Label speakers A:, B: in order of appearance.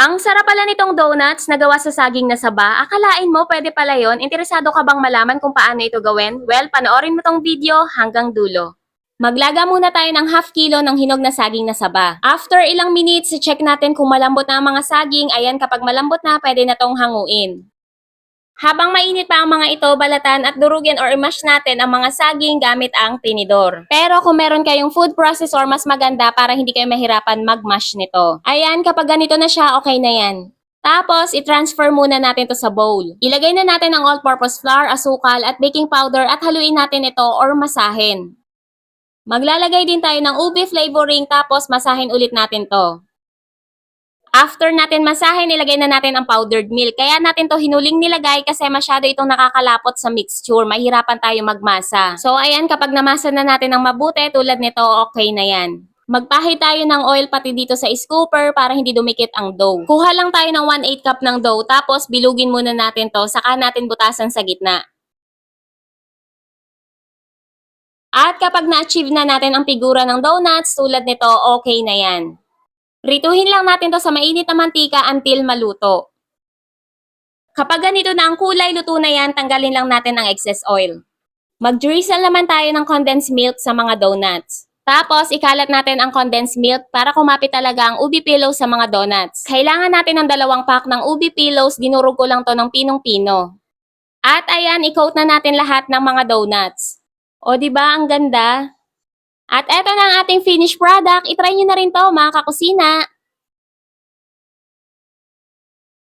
A: Ang sarap pala nitong donuts na gawa sa saging na saba. Akalain mo pwede pala yon? Interesado ka bang malaman kung paano ito gawin? Well, panoorin mo tong video hanggang dulo. Maglaga muna tayo ng half kilo ng hinog na saging na saba. After ilang minutes, check natin kung malambot na ang mga saging. Ayan, kapag malambot na, pwede na tong hanguin. Habang mainit pa ang mga ito, balatan at durugin or i-mash natin ang mga saging gamit ang tinidor. Pero kung meron kayong food processor, mas maganda para hindi kayo mahirapan mag-mash nito. Ayan, kapag ganito na siya, okay na yan. Tapos, i-transfer muna natin to sa bowl. Ilagay na natin ang all-purpose flour, asukal, at baking powder at haluin natin ito or masahin. Maglalagay din tayo ng ube flavoring tapos masahin ulit natin to. After natin masahin, nilagay na natin ang powdered milk. Kaya natin to hinuling nilagay kasi masyado itong nakakalapot sa mixture. Mahirapan tayo magmasa. So ayan, kapag namasa na natin ng mabuti tulad nito, okay na yan. Magpahid tayo ng oil pati dito sa scooper para hindi dumikit ang dough. Kuha lang tayo ng 1/8 cup ng dough tapos bilugin muna natin to, saka natin butasan sa gitna. At kapag na-achieve na natin ang figura ng donuts tulad nito, okay na yan. Rituhin lang natin to sa mainit na mantika until maluto. Kapag ganito na ang kulay, luto na yan, tanggalin lang natin ang excess oil. Mag-drizzle naman tayo ng condensed milk sa mga donuts. Tapos, ikalat natin ang condensed milk para kumapit talaga ang ubi pillows sa mga donuts. Kailangan natin ng 2 pack ng ubi pillows, dinurog ko lang to ng pinong-pino. At ayan, i-coat na natin lahat ng mga donuts. O diba, ang ganda? At eto na ang ating finished product. I-try nyo na rin to, mga kakusina.